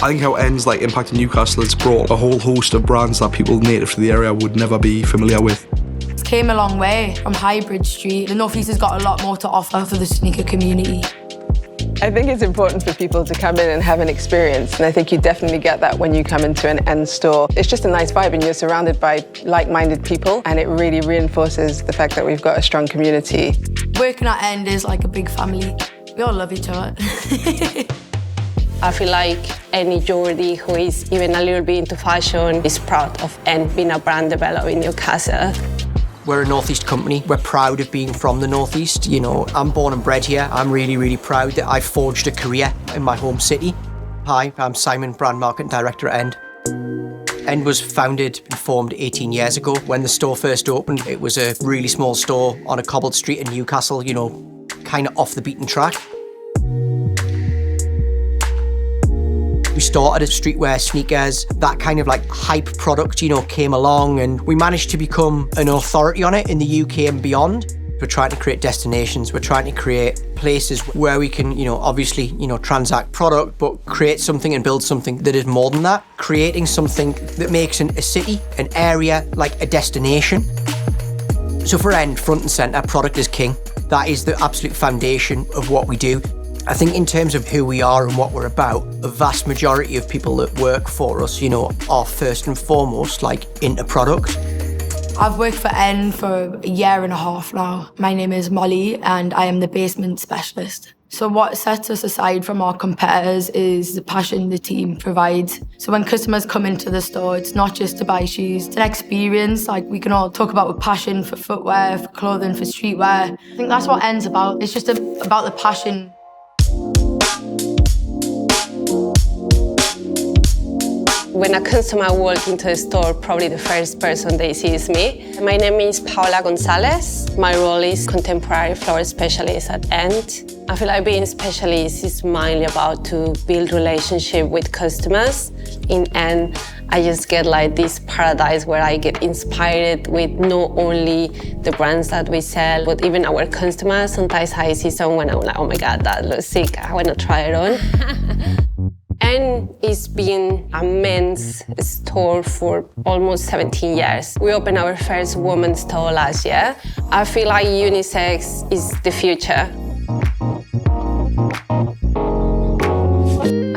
I think how End's like impacted Newcastle, it's brought a whole host of brands that people native to the area would never be familiar with. It's came a long way from Highbridge Street. The North East has got a lot more to offer for the sneaker community. I think it's important for people to come in and have an experience, and I think you definitely get that when you come into an End store. It's just a nice vibe and you're surrounded by like-minded people, and it really reinforces the fact that we've got a strong community. Working at End is like a big family. We all love each other. I feel like any Geordie who is even a little bit into fashion is proud of End being a brand developed in Newcastle. We're a North East company. We're proud of being from the North East. You know, I'm born and bred here. I'm really, really proud that I forged a career in my home city. Hi, I'm Simon, Brand Marketing Director at End. End was founded and formed 18 years ago. When the store first opened, it was a really small store on a cobbled street in Newcastle, you know, kind of off the beaten track. We started as streetwear, sneakers, that kind of like hype product, you know, came along, and we managed to become an authority on it in the UK and beyond. We're trying to create destinations, we're trying to create places where we can, you know, obviously, you know, transact product, but create something and build something that is more than that. Creating something that makes a city, an area, like a destination. So for End, front and centre, product is king. That is the absolute foundation of what we do. I think in terms of who we are and what we're about, a vast majority of people that work for us, you know, are first and foremost like into product. I've worked for End for a year and a half now. My name is Molly and I am the basement specialist. So what sets us aside from our competitors is the passion the team provides. So when customers come into the store, it's not just to buy shoes, it's an experience. Like we can all talk about with passion for footwear, for clothing, for streetwear. I think that's what End's about. It's just about the passion. When a customer walks into the store, probably the first person they see is me. My name is Paula Gonzalez. My role is contemporary flower specialist at End. I feel like being specialist is mainly about to build relationship with customers. In End, I just get like this paradise where I get inspired with not only the brands that we sell, but even our customers. Sometimes I see someone and I'm like, oh my God, that looks sick, I want to try it on. End is being a men's store for almost 17 years. We opened our first women's store last year. I feel like unisex is the future.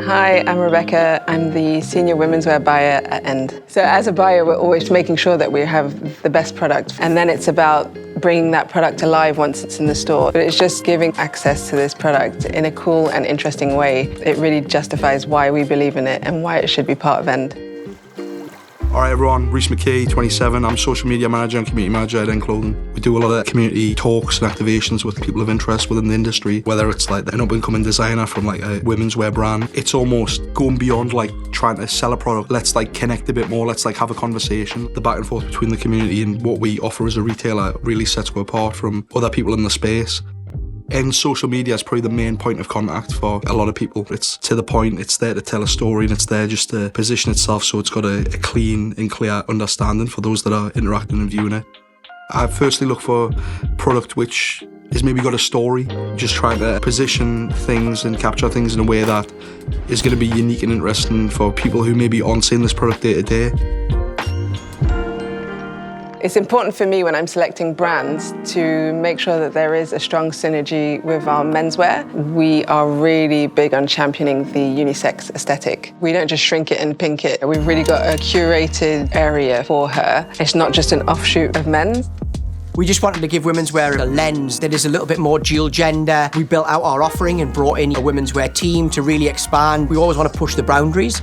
Hi, I'm Rebecca. I'm the senior womenswear buyer at End. So as a buyer, we're always making sure that we have the best product. And then it's about bringing that product alive once it's in the store. But it's just giving access to this product in a cool and interesting way. It really justifies why we believe in it and why it should be part of End. All right, everyone, Reece McKay, 27. I'm social media manager and community manager at End Clothing. We do a lot of community talks and activations with people of interest within the industry, whether it's like an up-and-coming designer from like a women's wear brand. It's almost going beyond like trying to sell a product. Let's like connect a bit more. Let's like have a conversation. The back and forth between the community and what we offer as a retailer really sets us apart from other people in the space. And social media is probably the main point of contact for a lot of people. It's to the point, it's there to tell a story, and it's there just to position itself so it's got a clean and clear understanding for those that are interacting and viewing it. I firstly look for product which has maybe got a story, just trying to position things and capture things in a way that is going to be unique and interesting for people who maybe aren't seeing this product day to day. It's important for me when I'm selecting brands to make sure that there is a strong synergy with our menswear. We are really big on championing the unisex aesthetic. We don't just shrink it and pink it. We've really got a curated area for her. It's not just an offshoot of men's. We just wanted to give women's wear a lens that is a little bit more dual gender. We built out our offering and brought in a women's wear team to really expand. We always want to push the boundaries.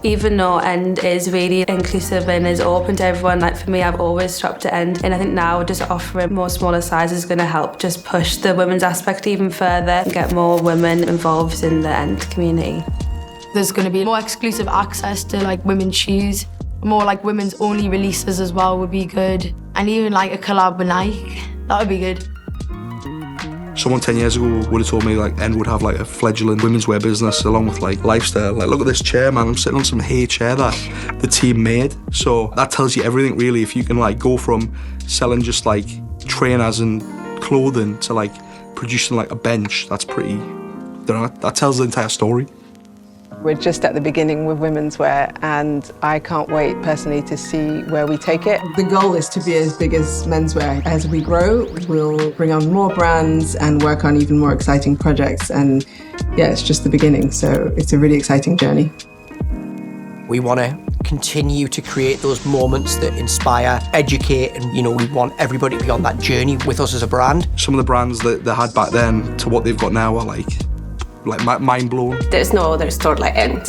Even though End is really inclusive and is open to everyone, like for me, I've always shopped at End, and I think now just offering more smaller sizes is going to help just push the women's aspect even further and get more women involved in the End community. There's going to be more exclusive access to like women's shoes, more like women's only releases as well would be good, and even like a collab with Nike, that would be good. Someone 10 years ago would have told me like End would have like a fledgling women's wear business along with like lifestyle. Like, look at this chair, man. I'm sitting on some hay chair that the team made. So that tells you everything really. If you can like go from selling just like trainers and clothing to like producing like a bench, that's pretty, I don't know, that tells the entire story. We're just at the beginning with womenswear, and I can't wait personally to see where we take it. The goal is to be as big as menswear. As we grow, we'll bring on more brands and work on even more exciting projects. And yeah, it's just the beginning, so it's a really exciting journey. We want to continue to create those moments that inspire, educate, and we want everybody to be on that journey with us as a brand. Some of the brands that they had back then to what they've got now are like mind blown. There's no other store like End.